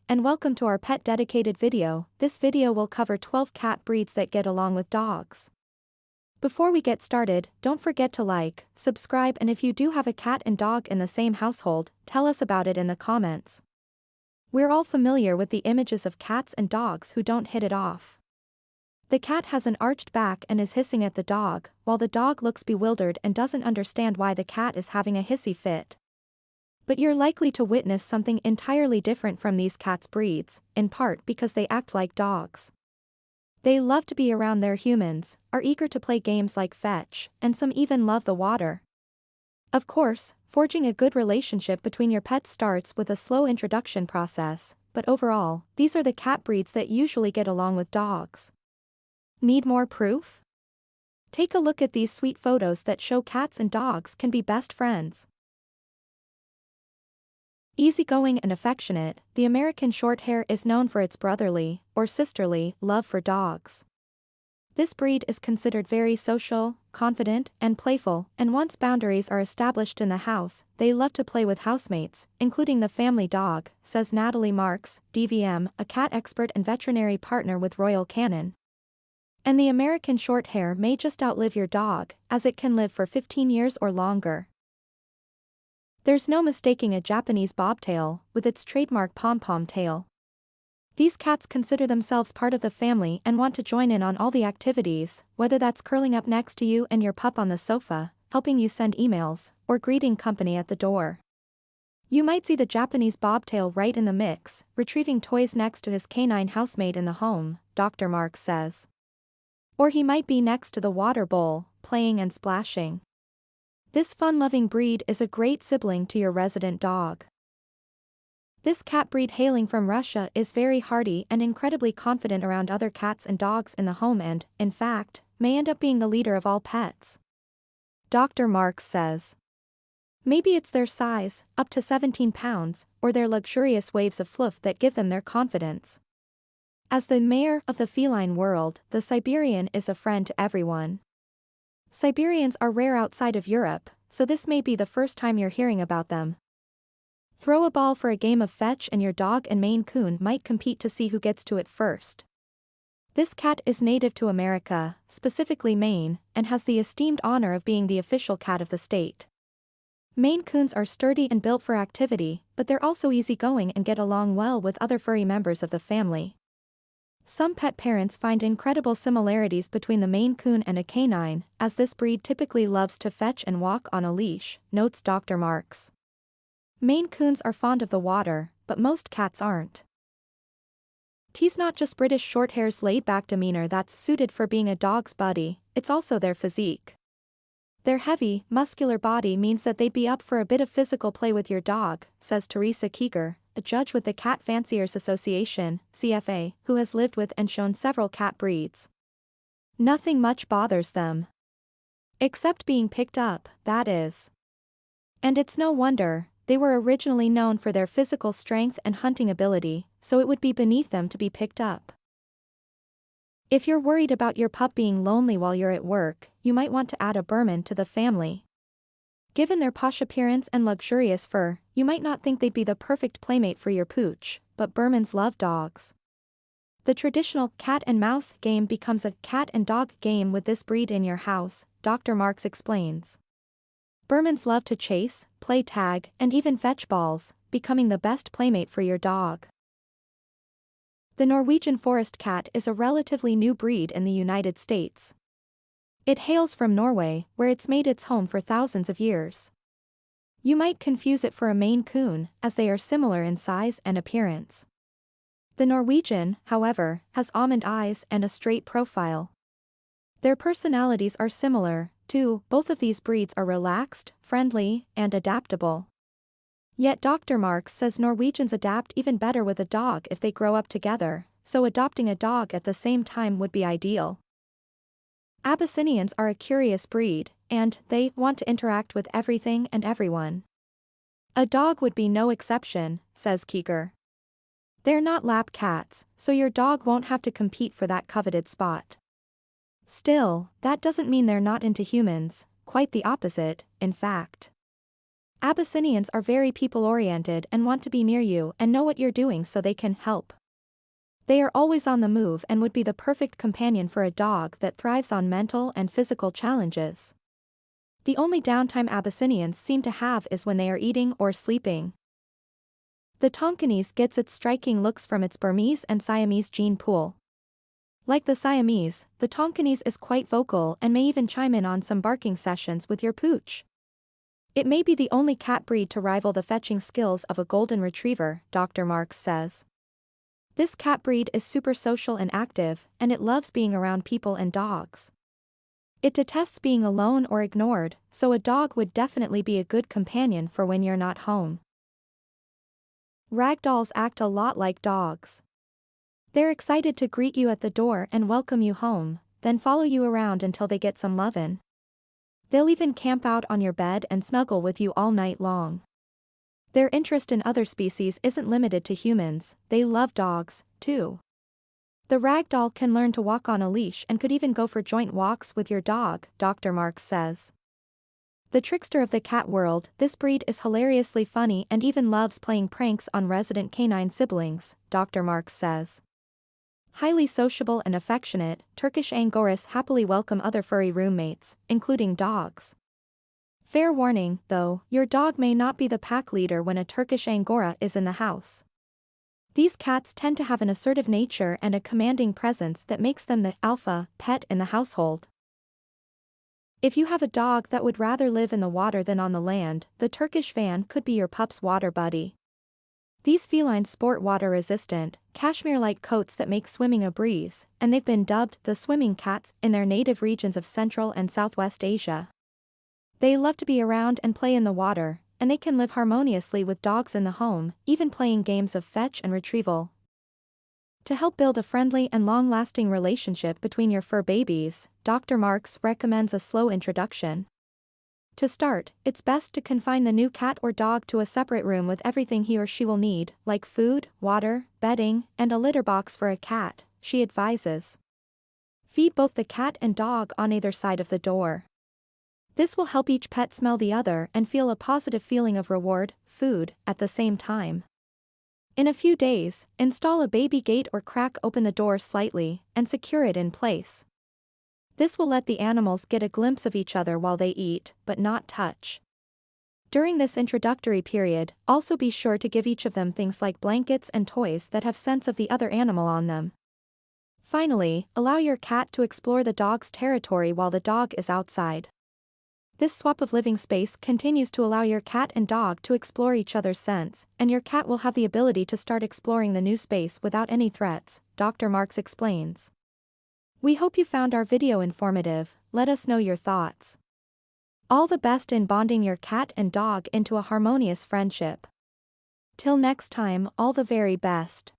and welcome to our pet dedicated video. This video will cover 12 cat breeds that get along with dogs. Before we get started, don't forget to like, subscribe, and if you do have a cat and dog in the same household, tell us about it in the comments. We're all familiar with the images of cats and dogs who don't hit it off. The cat has an arched back and is hissing at the dog, while the dog looks bewildered and doesn't understand why the cat is having a hissy fit. But you're likely to witness something entirely different from these cats' breeds, in part because they act like dogs. They love to be around their humans, are eager to play games like fetch, and some even love the water. Of course, forging a good relationship between your pets starts with a slow introduction process, but overall, these are the cat breeds that usually get along with dogs. Need more proof? Take a look at these sweet photos that show cats and dogs can be best friends. Easygoing and affectionate, the American Shorthair is known for its brotherly, or sisterly, love for dogs. This breed is considered very social, confident, and playful, and once boundaries are established in the house, they love to play with housemates, including the family dog, says Natalie Marks, DVM, a cat expert and veterinary partner with Royal Canin. And the American Shorthair may just outlive your dog, as it can live for 15 years or longer. There's no mistaking a Japanese bobtail, with its trademark pom-pom tail. These cats consider themselves part of the family and want to join in on all the activities, whether that's curling up next to you and your pup on the sofa, helping you send emails, or greeting company at the door. You might see the Japanese bobtail right in the mix, retrieving toys next to his canine housemate in the home, Dr. Marks says. Or he might be next to the water bowl, playing and splashing. This fun-loving breed is a great sibling to your resident dog. This cat breed hailing from Russia is very hardy and incredibly confident around other cats and dogs in the home and, in fact, may end up being the leader of all pets. Dr. Marks says. Maybe it's their size, up to 17 pounds, or their luxurious waves of fluff that give them their confidence. As the mayor of the feline world, the Siberian is a friend to everyone. Siberians are rare outside of Europe, so this may be the first time you're hearing about them. Throw a ball for a game of fetch and your dog and Maine Coon might compete to see who gets to it first. This cat is native to America, specifically Maine, and has the esteemed honor of being the official cat of the state. Maine Coons are sturdy and built for activity, but they're also easygoing and get along well with other furry members of the family. Some pet parents find incredible similarities between the Maine Coon and a canine, as this breed typically loves to fetch and walk on a leash, notes Dr. Marks. Maine Coons are fond of the water, but most cats aren't. It's not just British Shorthair's laid-back demeanor that's suited for being a dog's buddy, it's also their physique. Their heavy, muscular body means that they'd be up for a bit of physical play with your dog, says Teresa Keeger, a judge with the Cat Fanciers Association, CFA, who has lived with and shown several cat breeds. Nothing much bothers them. Except being picked up, that is. And it's no wonder, they were originally known for their physical strength and hunting ability, so it would be beneath them to be picked up. If you're worried about your pup being lonely while you're at work, you might want to add a Birman to the family. Given their posh appearance and luxurious fur, you might not think they'd be the perfect playmate for your pooch, but Birmans love dogs. The traditional cat and mouse game becomes a cat and dog game with this breed in your house, Dr. Marks explains. Birmans love to chase, play tag, and even fetch balls, becoming the best playmate for your dog. The Norwegian Forest Cat is a relatively new breed in the United States. It hails from Norway, where it's made its home for thousands of years. You might confuse it for a Maine Coon, as they are similar in size and appearance. The Norwegian, however, has almond eyes and a straight profile. Their personalities are similar, too. Both of these breeds are relaxed, friendly, and adaptable. Yet Dr. Marks says Norwegians adapt even better with a dog if they grow up together, so adopting a dog at the same time would be ideal. Abyssinians are a curious breed, and they want to interact with everything and everyone. A dog would be no exception, says Keeger. They're not lap cats, so your dog won't have to compete for that coveted spot. Still, that doesn't mean they're not into humans, quite the opposite, in fact. Abyssinians are very people-oriented and want to be near you and know what you're doing so they can help. They are always on the move and would be the perfect companion for a dog that thrives on mental and physical challenges. The only downtime Abyssinians seem to have is when they are eating or sleeping. The Tonkinese gets its striking looks from its Burmese and Siamese gene pool. Like the Siamese, the Tonkinese is quite vocal and may even chime in on some barking sessions with your pooch. It may be the only cat breed to rival the fetching skills of a golden retriever, Dr. Marks says. This cat breed is super social and active, and it loves being around people and dogs. It detests being alone or ignored, so a dog would definitely be a good companion for when you're not home. Ragdolls act a lot like dogs. They're excited to greet you at the door and welcome you home, then follow you around until they get some lovin'. They'll even camp out on your bed and snuggle with you all night long. Their interest in other species isn't limited to humans, they love dogs, too. The ragdoll can learn to walk on a leash and could even go for joint walks with your dog, Dr. Marks says. The trickster of the cat world, this breed is hilariously funny and even loves playing pranks on resident canine siblings, Dr. Marks says. Highly sociable and affectionate, Turkish Angoras happily welcome other furry roommates, including dogs. Fair warning, though, your dog may not be the pack leader when a Turkish Angora is in the house. These cats tend to have an assertive nature and a commanding presence that makes them the alpha pet in the household. If you have a dog that would rather live in the water than on the land, the Turkish van could be your pup's water buddy. These felines sport water-resistant, cashmere-like coats that make swimming a breeze, and they've been dubbed the swimming cats in their native regions of Central and Southwest Asia. They love to be around and play in the water, and they can live harmoniously with dogs in the home, even playing games of fetch and retrieval. To help build a friendly and long-lasting relationship between your fur babies, Dr. Marks recommends a slow introduction. To start, it's best to confine the new cat or dog to a separate room with everything he or she will need, like food, water, bedding, and a litter box for a cat, she advises. Feed both the cat and dog on either side of the door. This will help each pet smell the other and feel a positive feeling of reward, food, at the same time. In a few days, install a baby gate or crack open the door slightly, and secure it in place. This will let the animals get a glimpse of each other while they eat, but not touch. During this introductory period, also be sure to give each of them things like blankets and toys that have scents of the other animal on them. Finally, allow your cat to explore the dog's territory while the dog is outside. This swap of living space continues to allow your cat and dog to explore each other's scents, and your cat will have the ability to start exploring the new space without any threats, Dr. Marks explains. We hope you found our video informative. Let us know your thoughts. All the best in bonding your cat and dog into a harmonious friendship. Till next time, all the very best.